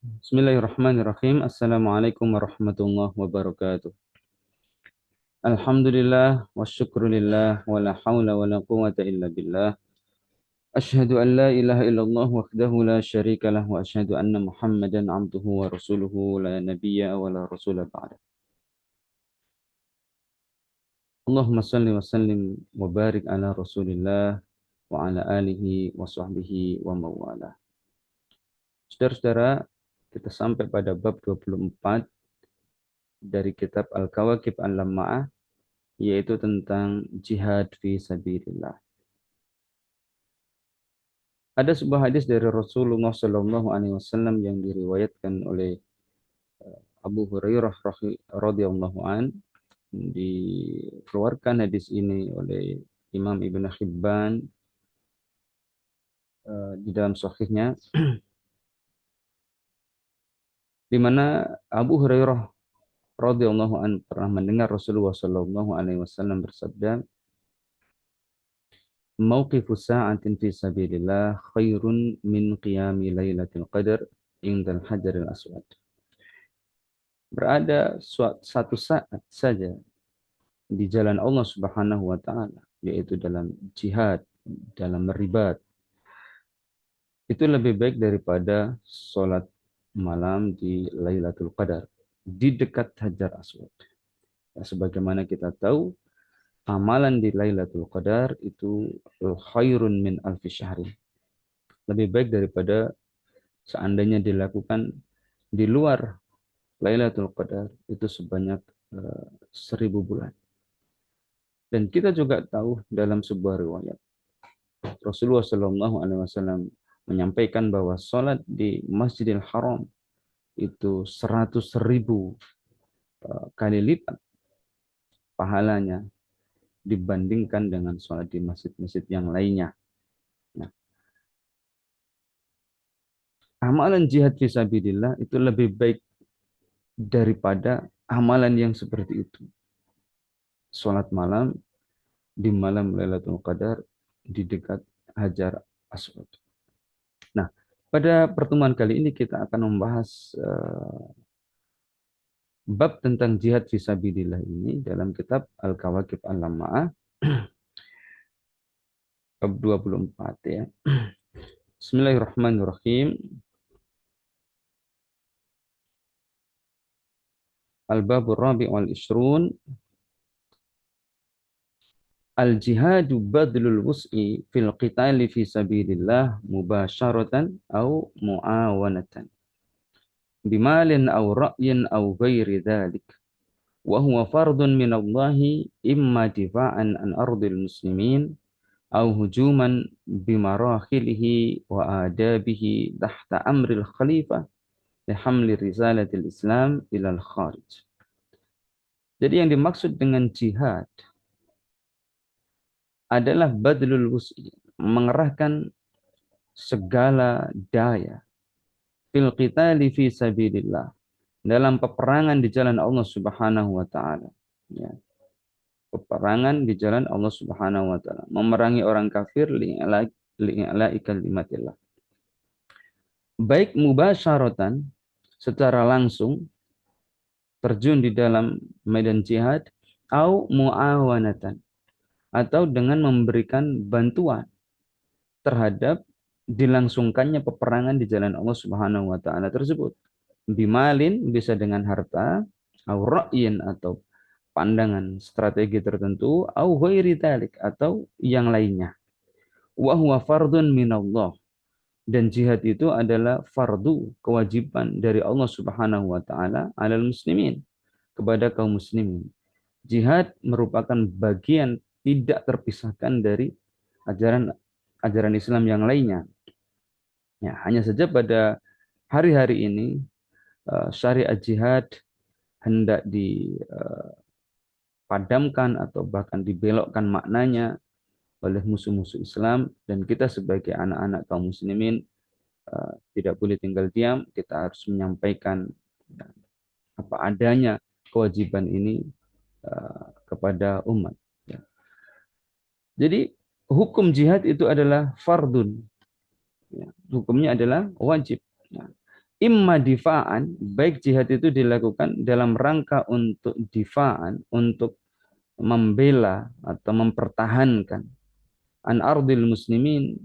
Bismillahirrahmanirrahim. Assalamualaikum warahmatullahi wabarakatuh. Alhamdulillah wa syukrulillah wa la hawla wa la quwata illa billah. Ashhadu an la ilaha illallah wahdahu la syarika lah wa ashhadu anna Muhammadan abduhu wa rasuluhu la nabiyya wa la rasula ba'da. Allahumma salli wa sallim wa barik ala Rasulillah wa ala alihi wa sahbihi wa mawalah. Saudara-saudara, kita sampai pada bab 24 dari kitab Al-Kawakib Al-Lamma'ah, yaitu tentang jihad fi sabilillah. Ada sebuah hadis dari Rasulullah Shallallahu Alaihi Wasallam yang diriwayatkan oleh Abu Hurairah radhiyallahu an, dikeluarkan hadis ini oleh Imam Ibn Hibban di dalam sahihnya, di mana Abu Hurairah radhiyallahu an pernah mendengar Rasulullah Shallallahu Alaihi Wasallam bersabda, "Mauqifu sa'atin fi sabilillah khairun min qiyami lailatul qadar indal hajaril aswad." Berada satu saat saja di jalan Allah Subhanahu wa taala, yaitu dalam jihad, dalam meribat, itu lebih baik daripada sholat malam di Lailatul Qadar di dekat Hajar Aswad. Ya, sebagaimana kita tahu, amalan di Lailatul Qadar itu khairun min alfi syahri. Lebih baik daripada seandainya dilakukan di luar Lailatul Qadar itu sebanyak 1000 bulan. Dan kita juga tahu dalam sebuah riwayat Rasulullah Shallallahu Alaihi Wasallam menyampaikan bahwa sholat di Masjidil Haram itu 100.000 kali lipat pahalanya dibandingkan dengan sholat di masjid-masjid yang lainnya. Nah, amalan jihad fisabilillah itu lebih baik daripada amalan yang seperti itu. Sholat malam di malam Lailatul Qadar di dekat Hajar Aswad. Nah, pada pertemuan kali ini kita akan membahas bab tentang jihad fisabilillah ini dalam kitab Al-Kawakib Al-Lamma'ah bab 24 ya. Bismillahirrahmanirrahim. Al-Babur Rabi' wal Ishrun. Al-jihadu badlul wus'i fil qitali fi sabilillah mubasharatan au muawanatan bimalin au ra'yin au ghairi dhalik wa huwa fardun min Allah imma difa'an an ardil muslimin au hujuman bimarakhilihi wa adabihi tahta amril khalifah lihamli risalatil Islam ilal kharij. Jadi yang dimaksud dengan jihad adalah badlul wus'i, mengerahkan segala daya fil qitali fi sabilillah, dalam peperangan di jalan Allah Subhanahu wa taala. Ya, peperangan di jalan Allah Subhanahu wa taala, memerangi orang kafir li'la'i kalimatillah. Baik mubasyaratan, secara langsung terjun di dalam medan jihad, au muawanatan, atau dengan memberikan bantuan terhadap dilangsungkannya peperangan di jalan Allah Subhanahu wa taala tersebut. Bimalin, bisa dengan harta, au ra'yin, atau pandangan strategi tertentu, au ghairi dzalik, atau yang lainnya. Wa huwa fardun minallah, dan jihad itu adalah fardu, kewajiban dari Allah Subhanahu wa taala alal muslimin, kepada kaum muslimin. Jihad merupakan bagian tidak terpisahkan dari ajaran Islam yang lainnya. Ya, hanya saja pada hari-hari ini syariat jihad hendak dipadamkan atau bahkan dibelokkan maknanya oleh musuh-musuh Islam, dan kita sebagai anak-anak kaum muslimin tidak boleh tinggal diam. Kita harus menyampaikan apa adanya kewajiban ini kepada umat. Ya. Jadi hukum jihad itu adalah fardun. Ya, hukumnya adalah wajib. Ya. Imma difa'an, baik jihad itu dilakukan dalam rangka untuk difa'an, untuk membela atau mempertahankan an ardil muslimin,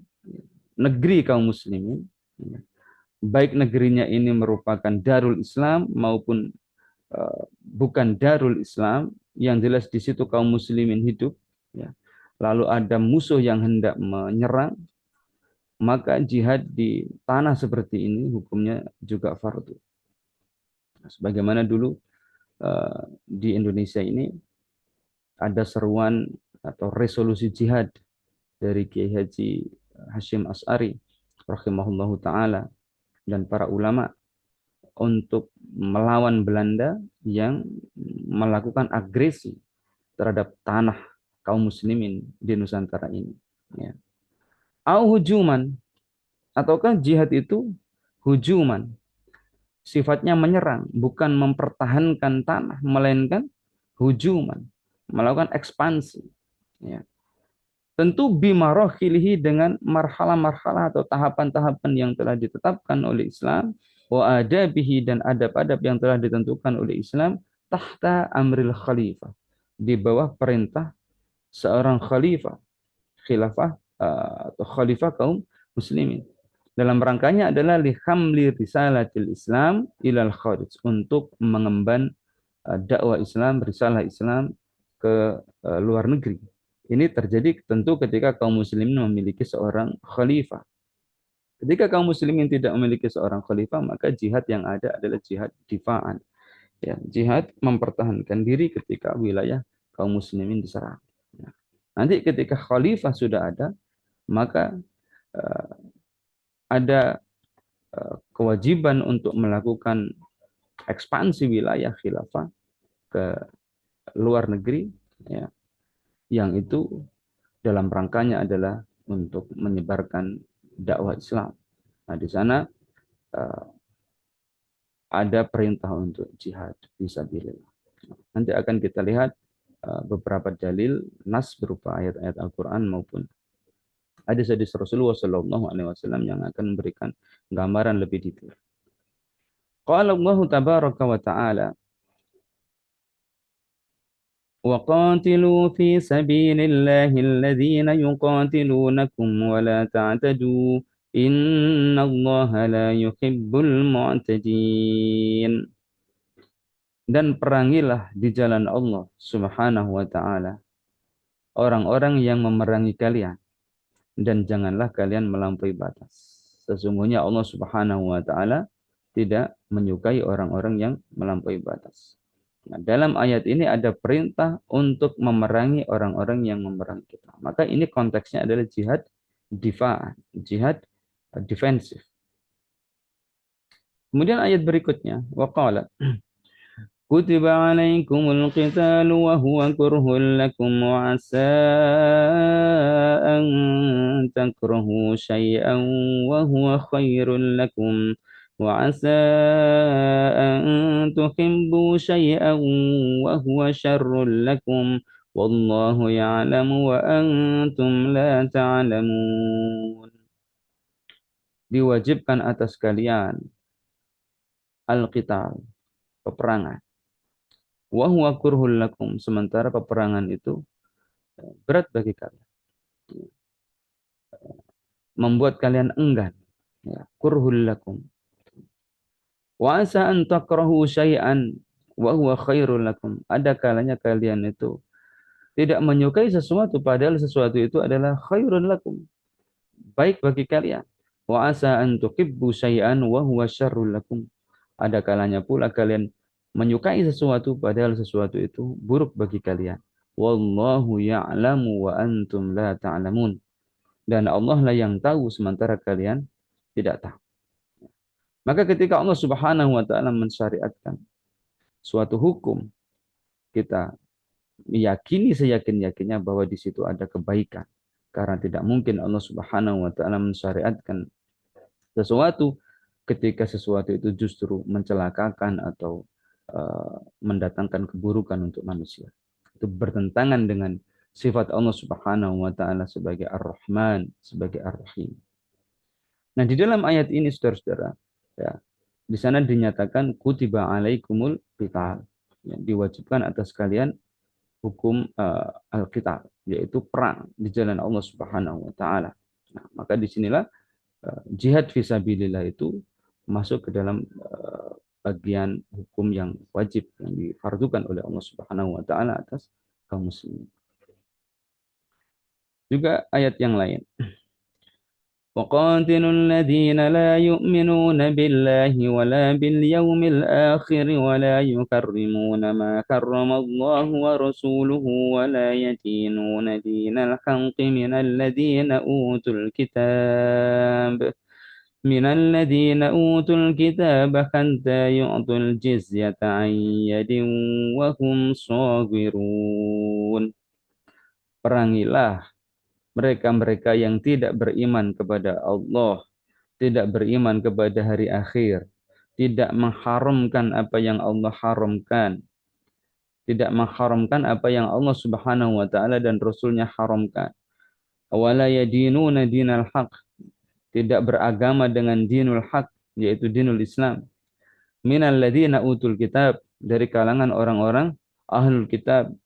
negeri kaum muslimin, baik negerinya ini merupakan darul Islam maupun bukan darul Islam, yang jelas di situ kaum muslimin hidup, ya. Lalu ada musuh yang hendak menyerang, maka jihad di tanah seperti ini hukumnya juga fardu. Sebagaimana dulu di Indonesia ini ada seruan atau resolusi jihad dari Kiai Haji Hashim As'ari rahimahullahu taala dan para ulama untuk melawan Belanda yang melakukan agresi terhadap tanah kaum muslimin di Nusantara ini, ya. Au hujuman, ataukah jihad itu hujuman, sifatnya menyerang, bukan mempertahankan tanah, melainkan hujuman, melakukan ekspansi, ya. Tentu bimarohilihi, dengan marhalah-marhalah atau tahapan-tahapan yang telah ditetapkan oleh Islam, wa adabihi, dan adab-adab yang telah ditentukan oleh Islam, tahta amril khalifah, di bawah perintah seorang khalifah, khilafah atau khalifah kaum muslimin. Dalam rangkanya adalah lihamli risalatil Islam ilal kharij, untuk mengemban dakwah Islam, risalah Islam ke luar negeri. Ini terjadi tentu ketika kaum muslimin memiliki seorang khalifah. Ketika kaum muslimin tidak memiliki seorang khalifah, maka jihad yang ada adalah jihad difa'an. Ya, jihad mempertahankan diri ketika wilayah kaum muslimin diserang. Ya. Nanti ketika khalifah sudah ada, maka ada kewajiban untuk melakukan ekspansi wilayah khilafah ke luar negeri, ya, yang itu dalam rangkanya adalah untuk menyebarkan dakwah Islam. Nah, di sana ada perintah untuk jihad fisabilillah. Nanti akan kita lihat beberapa dalil nas berupa ayat-ayat Al-Quran maupun hadis-hadis Rasulullah SAW yang akan memberikan gambaran lebih detail. Qala Allah tabaraka wa ta'ala, وقاتلوا في سبيل الله الذين يقاتلونكم ولا تعتدوا إن الله لا يحب المعتدين. Dan perangilah di jalan Allah Subhanahu wa ta'ala orang-orang yang memerangi kalian, dan janganlah kalian melampaui batas. Sesungguhnya Allah Subhanahu wa ta'ala tidak menyukai orang-orang yang melampaui batas. Nah, dalam ayat ini ada perintah untuk memerangi orang-orang yang memerangi kita. Maka ini konteksnya adalah jihad difa'an, jihad defensif. Kemudian ayat berikutnya, waqala kutiba alaikumul qitalu wa huwa kurhul lakum wa asa an takrahu syai'an wa huwa khairul lakum wa asa an tuhibbu syai'an wa huwa syarrul lakum wallahu ya'lamu wa antum la ta'lamun. Diwajibkan atas kalian al-qital, peperangan. Wa huwa kurhul lakum, sementara peperangan itu berat bagi kalian, membuat kalian enggan, ya, kurhul lakum. Wa asa an takrahu syai'an wa huwa khairul lakum, ada kalanya kalian itu tidak menyukai sesuatu padahal sesuatu itu adalah khairul lakum, baik bagi kalian. Wa asa an tuhibbu syai'an wa huwa syarrul lakum, ada kalanya pula kalian menyukai sesuatu padahal sesuatu itu buruk bagi kalian. Wallahu ya'lamu wa antum la ta'lamun. Dan Allah lah yang tahu sementara kalian tidak tahu. Maka ketika Allah Subhanahu wa taala mensyariatkan suatu hukum, kita meyakini seyakin-yakinnya bahwa di situ ada kebaikan. Karena tidak mungkin Allah Subhanahu wa taala mensyariatkan sesuatu ketika sesuatu itu justru mencelakakan atau mendatangkan keburukan untuk manusia. Itu bertentangan dengan sifat Allah Subhanahu wa taala sebagai Ar-Rahman, sebagai Ar-Rahim. Nah, di dalam ayat ini saudara-saudara, ya, Di sana dinyatakan kutiba alaikumul qital. Ya, diwajibkan atas kalian hukum al-qital, yaitu perang di jalan Allah Subhanahu wa taala. Nah, maka disinilah jihad fisabilillah itu masuk ke dalam bagian hukum yang wajib yang difardukan oleh Allah Subhanahu wa taala atas kaum muslimin. Juga ayat yang lain. وقاتلوا الذين لا يؤمنون بالله ولا باليوم الآخر ولا يكرمون ما كرم الله ورسوله ولا يدينون دين الحق من الذين أوتوا الكتاب حتى يعطوا الجزية عن يد وهم صاغرون. Perangilah mereka-mereka yang tidak beriman kepada Allah, tidak beriman kepada hari akhir, tidak mengharamkan apa yang Allah haramkan, tidak mengharamkan apa yang Allah Subhanahu wa taala dan Rasulnya haramkan. Wala yadinuna dinal haq, tidak beragama dengan dinul haq, yaitu dinul Islam. Minal ladzina utul kitab, dari kalangan orang-orang ahlul kitab,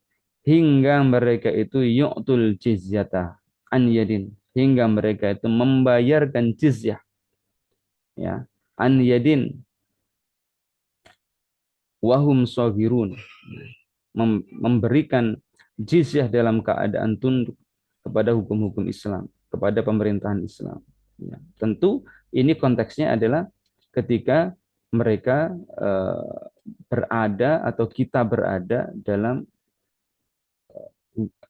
hingga mereka itu yu'tul jizyata an yadin, hingga mereka itu membayarkan jizyah, ya, an yadin wahum shagirun, memberikan jizyah dalam keadaan tunduk kepada hukum-hukum Islam, kepada pemerintahan Islam. Ya, tentu ini konteksnya adalah ketika mereka berada atau kita berada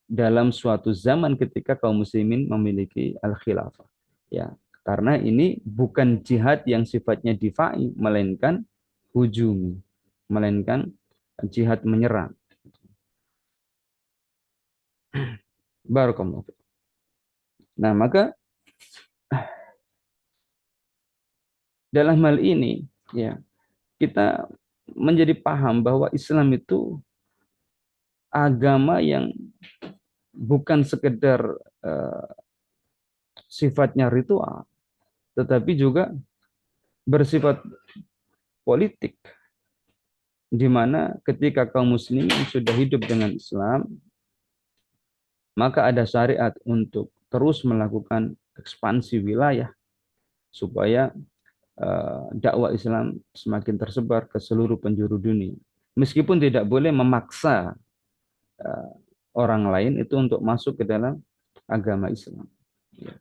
dalam suatu zaman ketika kaum muslimin memiliki al-khilafah. Ya, karena ini bukan jihad yang sifatnya difa'i, melainkan hujumi, melainkan jihad menyerang. Barakallahu. Nah, maka dalam hal ini ya, kita menjadi paham bahwa Islam itu agama yang bukan sekedar sifatnya ritual, tetapi juga bersifat politik, di mana ketika kaum muslimin sudah hidup dengan Islam, maka ada syariat untuk terus melakukan ekspansi wilayah supaya dakwah Islam semakin tersebar ke seluruh penjuru dunia. Meskipun tidak boleh memaksa orang lain itu untuk masuk ke dalam agama Islam. Ya.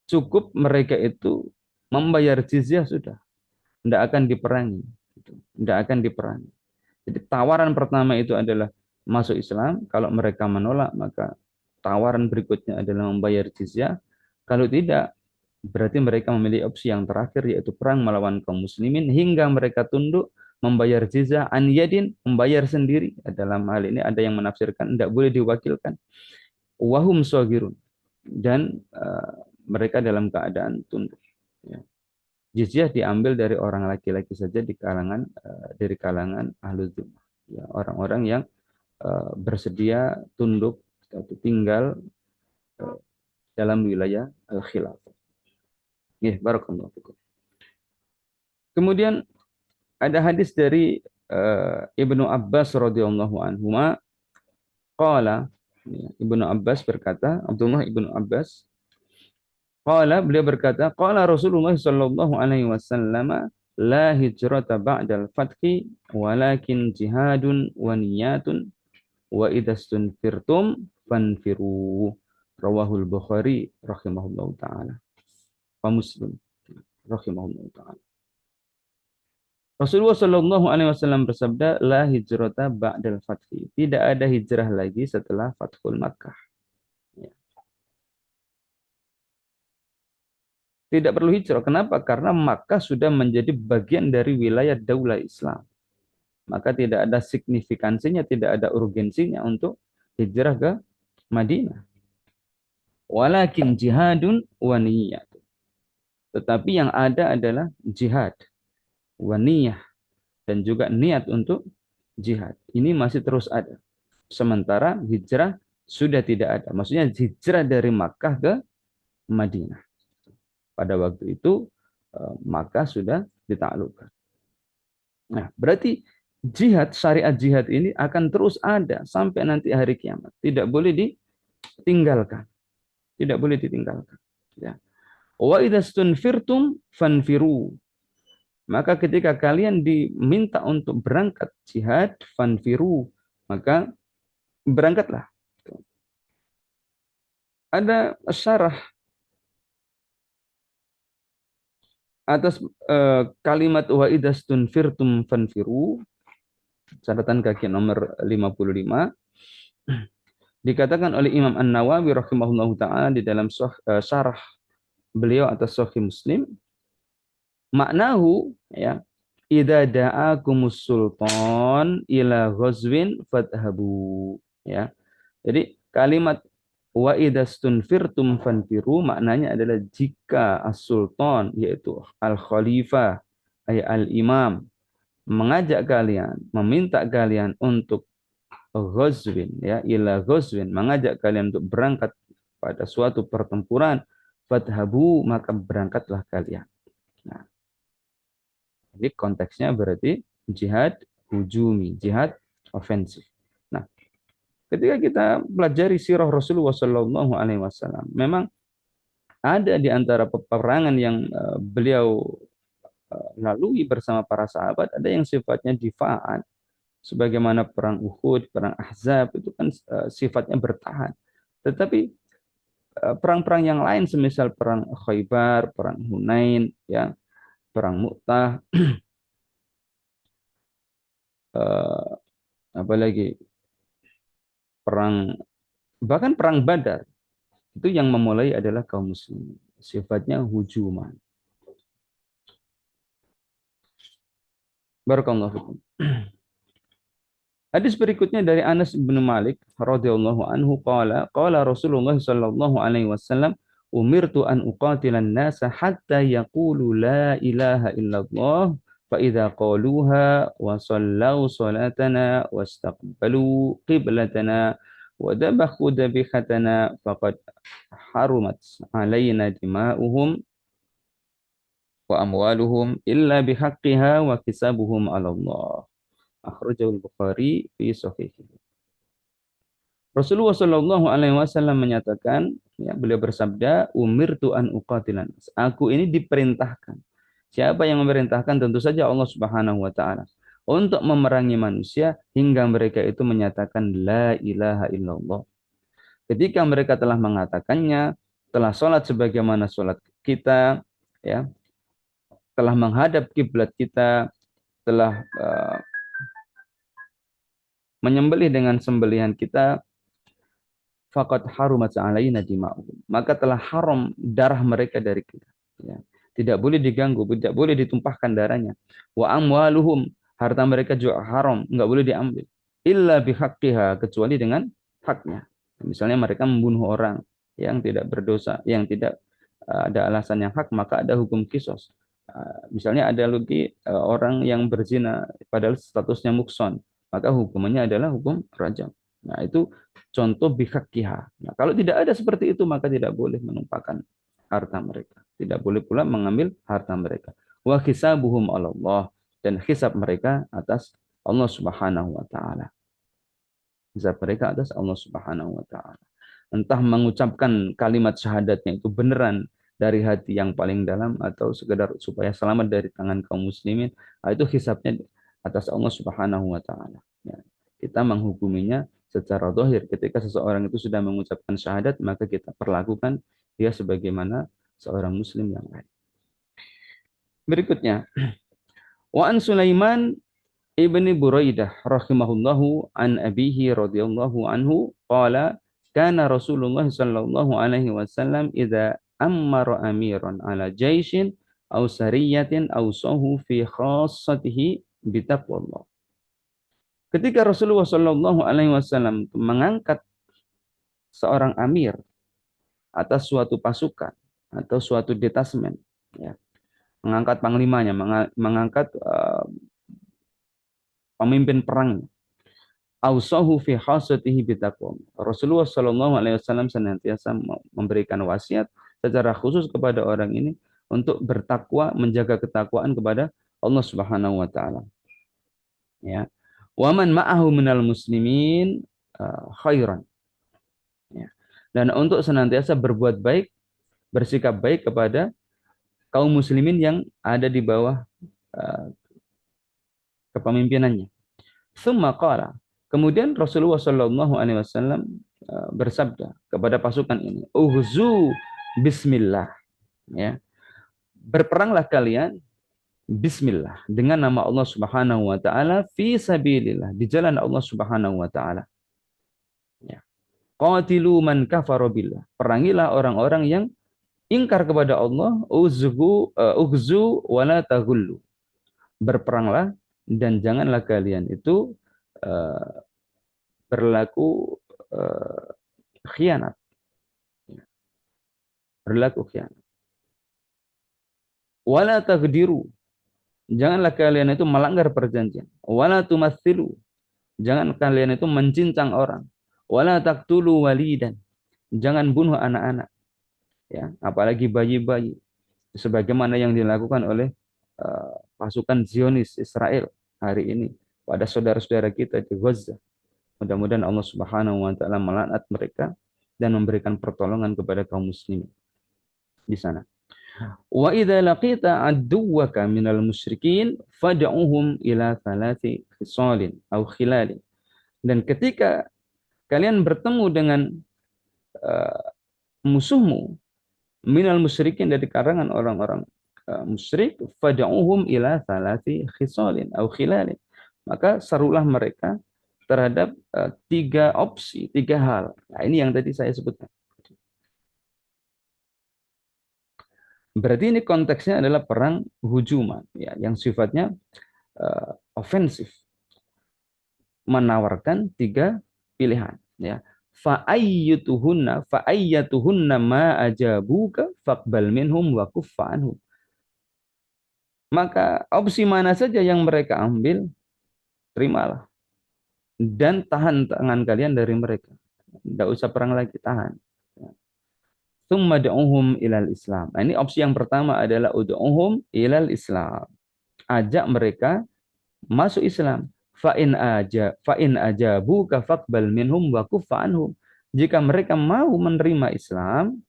Cukup mereka itu membayar jizyah sudah, tidak akan diperangi, tidak akan diperangi. Jadi tawaran pertama itu adalah masuk Islam. Kalau mereka menolak, maka tawaran berikutnya adalah membayar jizyah. Kalau tidak, berarti mereka memilih opsi yang terakhir, yaitu perang melawan kaum muslimin hingga mereka tunduk, membayar jizyah an yadin, membayar sendiri. Dalam hal ini ada yang menafsirkan tidak boleh diwakilkan. Wahum shagirun, dan mereka dalam keadaan tunduk. Ya. Jizyah diambil dari orang laki-laki saja dari kalangan ahlu dzimah. Ya, orang-orang yang bersedia tunduk atau tinggal dalam wilayah al-khilafah. Ya, barakallahu fikum. Kemudian ada hadis dari Ibnu Abbas radhiyallahu anhu, qala, Ibnu Abbas berkata, Abdullah Ibnu Abbas qala, beliau berkata, qala Rasulullah sallallahu alaihi wasallam, la hijrata ba'dal fathi walakin jihadun wa niyatun wa idastunfirtum fanfiru. Rawahul Bukhari rahimahullahu taala. Wa Muslim rahimahullahu taala. Rasulullah sallallahu alaihi wasallam bersabda, la hijrata ba'dal fathi. Tidak ada hijrah lagi setelah Fathul Makkah. Ya. Tidak perlu hijrah. Kenapa? Karena Makkah sudah menjadi bagian dari wilayah daulah Islam. Maka tidak ada signifikansinya, tidak ada urgensinya untuk hijrah ke Madinah. Walakin jihadun wa niyat. Tetapi yang ada adalah jihad, wa niyah, dan juga niat untuk jihad. Ini masih terus ada. Sementara hijrah sudah tidak ada. Maksudnya hijrah dari Makkah ke Madinah. Pada waktu itu Makkah sudah ditaklukkan. Nah, berarti jihad, syariat jihad ini akan terus ada sampai nanti hari kiamat. Tidak boleh ditinggalkan. Tidak boleh ditinggalkan. Ya. Wa idastunfirtum fanfiru. Maka ketika kalian diminta untuk berangkat jihad, fanfiru, maka berangkatlah. Ada syarah atas kalimat wa idastunfirtum fanfiru, catatan kaki nomor 55, dikatakan oleh Imam An-Nawawi rahimahullahu taala di dalam syarah beliau atas Sahih Muslim, maknahu ya, idza da'akumus sultan ila ghazwin fadhhabu, ya. Jadi kalimat wa idastunfirtum fanfiru maknanya adalah jika as-sultan yaitu al-khalifah ay al-imam mengajak kalian, meminta kalian untuk ghazwin, ya, ila ghazwin, mengajak kalian untuk berangkat pada suatu pertempuran, fadhabu, maka berangkatlah kalian. Nah, jadi konteksnya berarti jihad hujumi, jihad ofensif. Nah, ketika kita pelajari sirah Rasulullah Shallallahu Alaihi Wasallam, memang ada di antara peperangan yang beliau lalui bersama para sahabat, ada yang sifatnya difa'at, sebagaimana perang Uhud, perang Ahzab, itu kan sifatnya bertahan. Tetapi perang-perang yang lain, semisal perang Khaybar, perang Hunain, ya, perang Mu'tah, apalagi perang, bahkan perang Badar, itu yang memulai adalah kaum muslimin. Sifatnya hujuman. Barakallahu fikum. Hadis berikutnya dari Anas bin Malik radhiyallahu anhu qala Rasulullah sallallahu alaihi wasallam umirtu an uqatilan nasa hatta yaqulu la ilaha illallah fa idza qaluha wa sallau salatana wastaqbalu qiblatana wa dabahu dabihatana faqad harumat alaina dima'uhum wa amwaluhum illa bihaqqiha wa kisabuhum 'ala Allah. Akhrajahul Bukhari fi Sahihih. Rasulullah Shallallahu Alaihi Wasallam menyatakan, ya, beliau bersabda, umirtu an uqatilan. Aku ini diperintahkan. Siapa yang memerintahkan? Tentu saja Allah Subhanahu Wa Taala. Untuk memerangi manusia hingga mereka itu menyatakan la ilaha illallah. Ketika mereka telah mengatakannya, telah sholat sebagaimana sholat kita, ya, telah menghadap kiblat kita, telah menyembelih dengan sembelihan kita, faqad harumat alaina dima'uhum, maka telah haram darah mereka dari kita, ya. Tidak boleh diganggu, tidak boleh ditumpahkan darahnya. Wa amwaluhum, harta mereka juga haram, enggak boleh diambil. Illa bihaqqiha, kecuali dengan haknya. Misalnya mereka membunuh orang yang tidak berdosa, yang tidak ada alasan yang hak, maka ada hukum kisos. Misalnya ada lagi orang yang berzina padahal statusnya mukson, maka hukumannya adalah hukum rajam. Nah, itu contoh bihaqqiha. Nah, kalau tidak ada seperti itu, maka tidak boleh menumpahkan harta mereka. Tidak boleh pula mengambil harta mereka. Wa hisabuhum 'ala Allah, dan hisab mereka atas Allah Subhanahu wa taala. Hisab mereka atas Allah Subhanahu wa taala. Entah mengucapkan kalimat syahadatnya itu beneran dari hati yang paling dalam atau sekedar supaya selamat dari tangan kaum muslimin, itu hisabnya atas Allah Subhanahu wa taala. Ya. Kita menghukuminya secara zahir. Ketika seseorang itu sudah mengucapkan syahadat, maka kita perlakukan dia sebagaimana seorang muslim yang lain. Berikutnya, wa an Sulaiman ibni Buraidah rahimahullahu an abihi radhiyallahu anhu qala kana Rasulullah sallallahu alaihi wasallam idza ammara amiran ala jaishin aw sariyatin aw sahu fi khassatihi bitaqwallah. Ketika Rasulullah Shallallahu Alaihi Wasallam mengangkat seorang amir atas suatu pasukan atau suatu detasmen, ya, mengangkat panglimanya, mengangkat pemimpin perang, ausahu fi khasatihi bitaqwa. Rasulullah Shallallahu Alaihi Wasallam senantiasa memberikan wasiat secara khusus kepada orang ini untuk bertakwa, menjaga ketakwaan kepada Allah Subhanahu wa taala. Ya. Wa man ma'ahu minal muslimin khairan. Ya. Dan untuk senantiasa berbuat baik, bersikap baik kepada kaum muslimin yang ada di bawah uh, kepemimpinannya. Tsumma qala. Kemudian Rasulullah Shallallahu alaihi wasallam bersabda kepada pasukan ini, "Uhzu bismillah." Ya. Berperanglah kalian bismillah dengan nama Allah Subhanahu wa taala fi sabilillah, di jalan Allah Subhanahu wa taala. Ya. Qatilu man kafara billah. Perangilah orang-orang yang ingkar kepada Allah, ughzu wala taghullu. Berperanglah dan janganlah kalian itu uh, berlaku khianat. Berlaku khianat. Wala taghdiru. Janganlah kalian itu melanggar perjanjian. Wala tumatsilu. Jangan kalian itu mencincang orang. Wala taqtulu walidan. Jangan bunuh anak-anak. Ya, apalagi bayi-bayi. Sebagaimana yang dilakukan oleh pasukan Zionis Israel hari ini pada saudara-saudara kita di Gaza. Mudah-mudahan Allah Subhanahu wa taala melaknat mereka dan memberikan pertolongan kepada kaum muslimin di sana. Wa idza laqita aduwaka minal musyrikin fad'uhum ila thalathi khisalin aw khilalin. Dan ketika kalian bertemu dengan musuhmu minal musyrikin, dari karangan orang-orang musyrik, fad'uhum ila thalathi khisalin aw khilalin. Maka serulah mereka terhadap tiga opsi, tiga hal. Nah, ini yang tadi saya sebutkan. Berarti ini konteksnya adalah perang hujuman, ya, yang sifatnya ofensif, menawarkan tiga pilihan. Ya, fa'ayyatuhunna ma ajabuka faqbal minhum wa kuffa anhum. Maka opsi mana saja yang mereka ambil, terimalah dan tahan tangan kalian dari mereka. Tidak usah perang lagi, tahan. Tsumma da'uhum ilal Islam. Nah, ini opsi yang pertama adalah ud'uhum ilal Islam. Ajak mereka masuk Islam. Fa'in ajabuka faqbal minhum wa kuffa anhum. Jika mereka mau menerima Islam,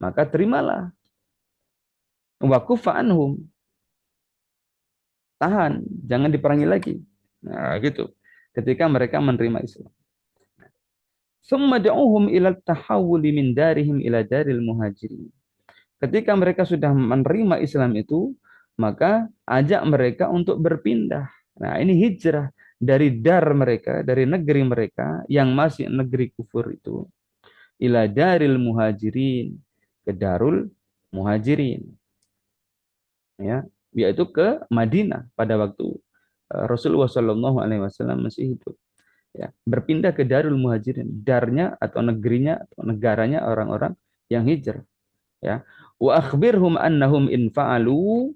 maka terimalah. Wa kuffa anhum. Tahan, jangan diperangi lagi. Nah, gitu. Ketika mereka menerima Islam. Tsumma da'uhum ila tahawuli min darihim ila daril muhajirin. Ketika mereka sudah menerima Islam itu, maka ajak mereka untuk berpindah. Nah, ini hijrah dari dar mereka, dari negeri mereka yang masih negeri kufur itu, ila daril muhajirin, ke darul muhajirin. Ya, yaitu ke Madinah pada waktu Rasulullah Shallallahu alaihi wasallam masih hidup. Ya, berpindah ke darul muhajirin, darnya atau negerinya atau negaranya orang-orang yang hijrah. Ya, wa akhbirhum annahum in fa'alu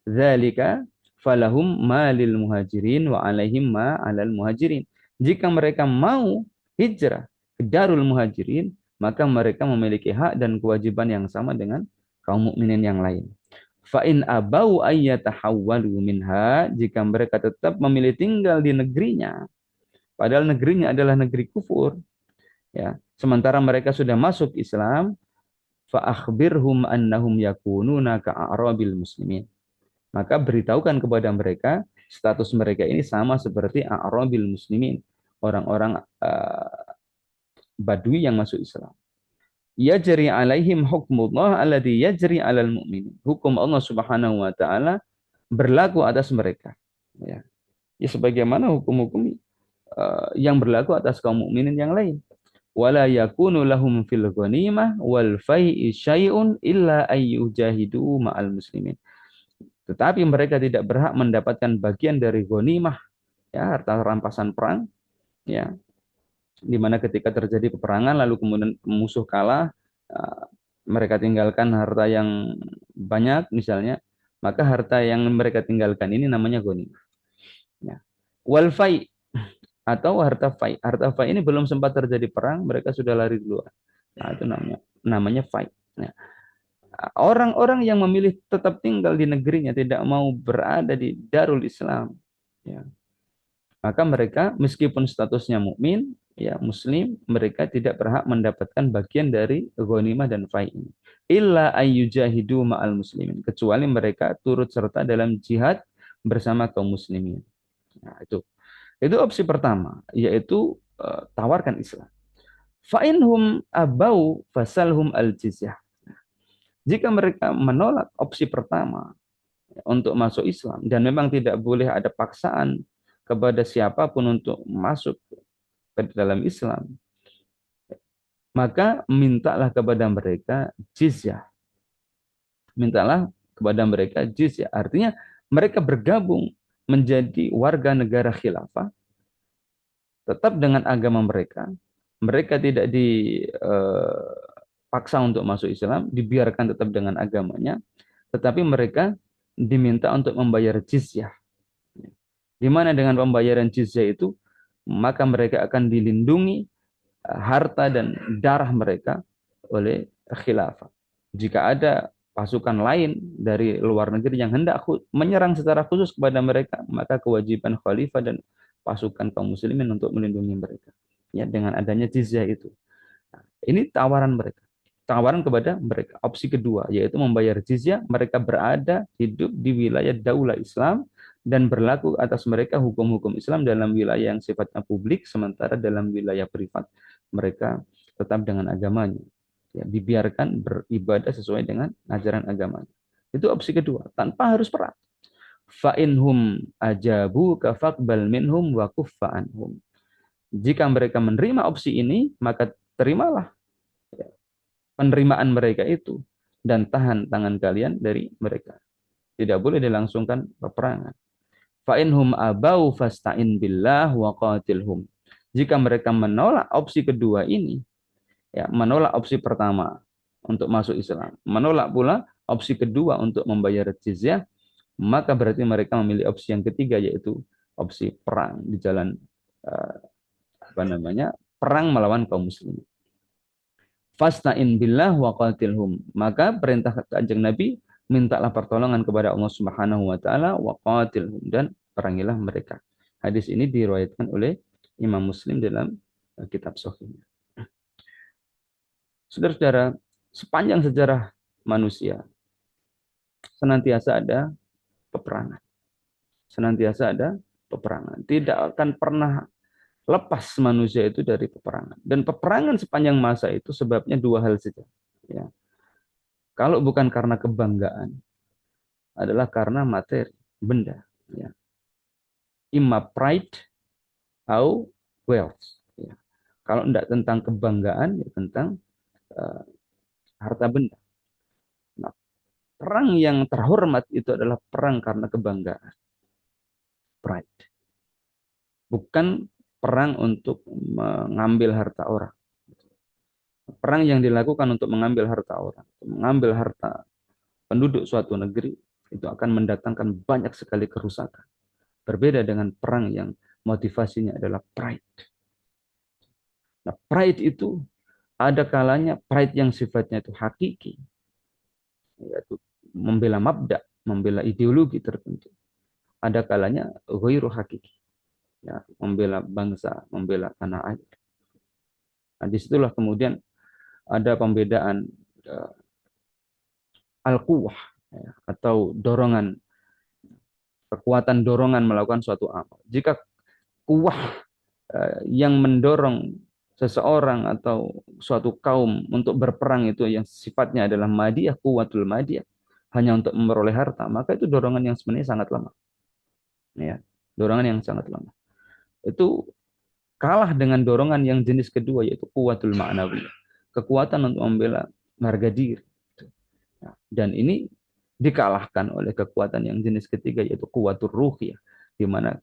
dzalika falahum malil muhajirin wa alaihim ma 'alal muhajirin. Jika mereka mau hijrah ke darul muhajirin, maka mereka memiliki hak dan kewajiban yang sama dengan kaum mukminin yang lain. Fa in abau ayyatahawwalu minha, jika mereka tetap memilih tinggal di negerinya, padahal negerinya adalah negeri kufur, ya, sementara mereka sudah masuk Islam, fa akhbirhum annahum yakununa ka'arabil muslimin. Maka beritahukan kepada mereka status mereka ini sama seperti a'rabil muslimin, orang-orang Badui yang masuk Islam. Yajri alaihim hukmullah alladhi yajri alal mu'minin. Hukum Allah Subhanahu wa taala berlaku atas mereka. Ya, ya sebagaimana hukum-hukum yang berlaku atas kaum mukminin yang lain. Wala yakunu lahum fil ghanimah wal fai'i syai'un illa ayyujahidu ma'al muslimin. Tetapi mereka tidak berhak mendapatkan bagian dari ghanimah, ya, harta rampasan perang, ya, di mana ketika terjadi peperangan lalu kemudian musuh kalah, mereka tinggalkan harta yang banyak misalnya, maka harta yang mereka tinggalkan ini namanya ghanimah. Ya. Wal fai, atau harta fai. Harta fai ini belum sempat terjadi perang, mereka sudah lari duluan. Nah, itu namanya fai. Ya. Orang-orang yang memilih tetap tinggal di negerinya, tidak mau berada di Darul Islam, ya, maka mereka meskipun statusnya mukmin, ya muslim, mereka tidak berhak mendapatkan bagian dari ghanimah dan fai ini. Illa ayyujahidu ma'al muslimin, kecuali mereka turut serta dalam jihad bersama kaum muslimin. Nah, itu opsi pertama, yaitu tawarkan Islam. Fa inhum abau fasalhum al-jizyah. Jika mereka menolak opsi pertama untuk masuk Islam dan memang tidak boleh ada paksaan kepada siapapun untuk masuk ke dalam Islam, maka mintalah kepada mereka jizyah. Mintalah kepada mereka jizyah. Artinya mereka bergabung menjadi warga negara khilafah, tetap dengan agama mereka. Mereka tidak dipaksa untuk masuk Islam, dibiarkan tetap dengan agamanya, tetapi mereka diminta untuk membayar jizyah. Di mana dengan pembayaran jizyah itu, maka mereka akan dilindungi harta dan darah mereka oleh khilafah. Jika ada pasukan lain dari luar negeri yang hendak menyerang secara khusus kepada mereka, maka kewajiban khalifah dan pasukan kaum muslimin untuk melindungi mereka. Ya, dengan adanya jizyah itu. Nah, ini tawaran mereka. Tawaran kepada mereka. Opsi kedua, yaitu membayar jizyah, mereka berada hidup di wilayah daulah Islam dan berlaku atas mereka hukum-hukum Islam dalam wilayah yang sifatnya publik, sementara dalam wilayah privat mereka tetap dengan agamanya. Ya, dibiarkan beribadah sesuai dengan ajaran agamanya. Itu opsi kedua, tanpa harus perang. Fa inhum ajabu kafaqbal minhum wa kuffa anhum. Jika mereka menerima opsi ini, maka terimalah penerimaan mereka itu dan tahan tangan kalian dari mereka. Tidak boleh dilangsungkan peperangan. Fa inhum abau fasta'in billah wa qatilhum. Jika mereka menolak opsi kedua ini, ya, menolak opsi pertama untuk masuk Islam, menolak pula opsi kedua untuk membayar jizyah, maka berarti mereka memilih opsi yang ketiga, yaitu opsi perang di jalan eh, perang melawan kaum muslimin. Fasta'in billah wa qatilhum. Maka perintah Kanjeng Nabi, mintalah pertolongan kepada Allah Subhanahu wa taala wa qatilhum, dan perangilah mereka. Hadis ini diriwayatkan oleh Imam Muslim dalam kitab Sahihnya. Saudara-saudara, sepanjang sejarah manusia senantiasa ada peperangan. Senantiasa ada peperangan. Tidak akan pernah lepas manusia itu dari peperangan. Dan peperangan sepanjang masa itu sebabnya dua hal saja. Ya. Kalau bukan karena kebanggaan, adalah karena materi, benda. Ya. Imma pride atau wealth. Ya. Kalau tidak tentang kebanggaan, ya tentang uh, harta benda. Nah, perang yang terhormat itu adalah perang karena kebanggaan, pride. Bukan perang untuk mengambil harta orang. Perang yang dilakukan untuk mengambil harta orang, mengambil harta penduduk suatu negeri, itu akan mendatangkan banyak sekali kerusakan. Berbeda dengan perang yang motivasinya adalah pride. Nah, pride itu ada kalanya pride yang sifatnya itu hakiki, yaitu membela mabda, membela ideologi tertentu. Ada kalanya ghairu hakiki, ya, membela bangsa, membela tanah air. Nah, disitulah kemudian ada pembedaan al-quwah, ya, atau dorongan, kekuatan dorongan melakukan suatu amal. Jika kuah yang mendorong seseorang atau suatu kaum untuk berperang itu yang sifatnya adalah madiyah, kuwatul madiyah, hanya untuk memperoleh harta, maka itu dorongan yang sebenarnya sangat lemah. Ya, dorongan yang sangat lemah. Itu kalah dengan dorongan yang jenis kedua, yaitu kuwatul ma'nawiyah, kekuatan untuk membela harga diri. Nah, dan ini dikalahkan oleh kekuatan yang jenis ketiga, yaitu kuwatul ruhiyah, di mana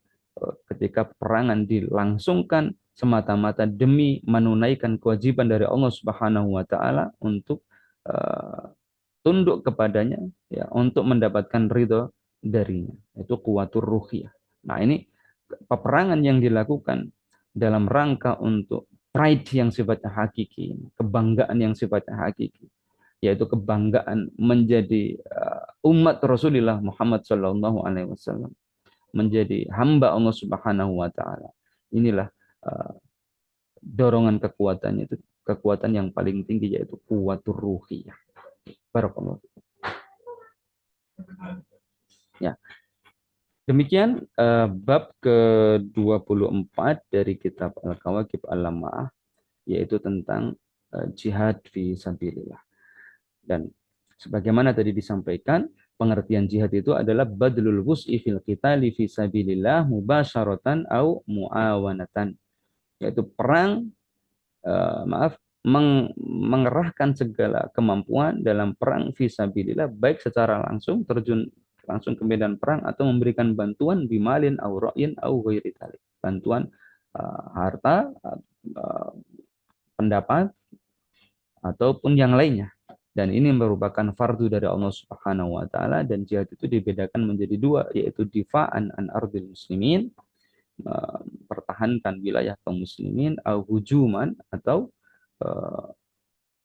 ketika perangan dilangsungkan semata-mata demi menunaikan kewajiban dari Allah Subhanahu wa taala untuk tunduk kepadanya, ya, untuk mendapatkan ridho darinya, itu kuwatur ruhiyah. Nah, ini peperangan yang dilakukan dalam rangka untuk pride yang sifatnya hakiki, kebanggaan yang sifatnya hakiki, yaitu kebanggaan menjadi umat Rasulullah Muhammad Shallallahu Alaihi Wasallam, menjadi hamba Allah Subhanahu Wa Taala. Inilah dorongan kekuatannya, itu kekuatan yang paling tinggi, yaitu kuwatur ruhiyah. Barakallahu. Ya, demikian bab ke-24 dari kitab Al-Kawakib Al-Lama'ah, yaitu tentang jihad fi sabilillah. Dan sebagaimana tadi disampaikan, pengertian jihad itu adalah badlul wus'i fil qitali fi sabilillah mubasyaratan au muawanatan, yaitu perang mengerahkan segala kemampuan dalam perang fi sabilillah, baik secara langsung terjun langsung ke medan perang atau memberikan bantuan bimalin au ra'in au ghairi dzalik, bantuan harta, pendapat ataupun yang lainnya. Dan ini merupakan fardu dari Allah Subhanahu wa taala, dan jihad itu dibedakan menjadi dua, yaitu difa'an an ardil muslimin, pertahankan wilayah kaum muslimin, au hujuman, atau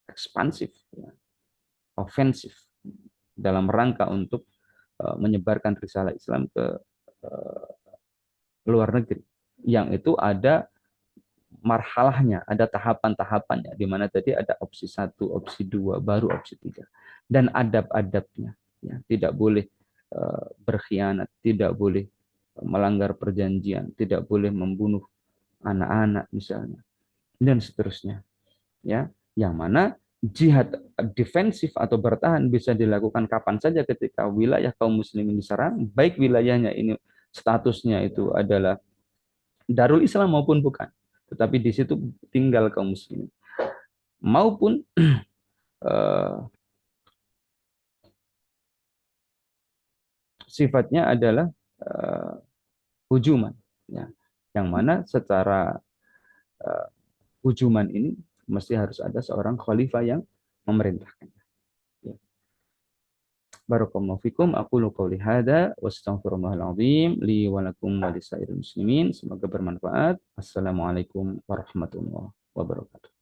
ekspansif, ya, ofensif, dalam rangka untuk menyebarkan risalah Islam ke luar negeri. Yang itu ada marhalahnya, ada tahapan-tahapannya, di mana tadi ada opsi 1, opsi 2, baru opsi 3. Dan adab-adabnya, ya, tidak boleh berkhianat, tidak boleh melanggar perjanjian, tidak boleh membunuh anak-anak misalnya, dan seterusnya. Ya, yang mana jihad defensif atau bertahan bisa dilakukan kapan saja ketika wilayah kaum muslimin diserang, baik wilayahnya ini statusnya itu adalah Darul Islam maupun bukan, tetapi di situ tinggal kaum muslimin, maupun sifatnya adalah hujuman, ya, yang mana secara hujuman ini mesti harus ada seorang khalifah yang memerintahkan. Ya. Barakallahu fikum, aqulu qouli hadza wa astaghfirullahal azim li wa lakum wa lisairil muslimin. Semoga bermanfaat. Assalamualaikum warahmatullahi wabarakatuh.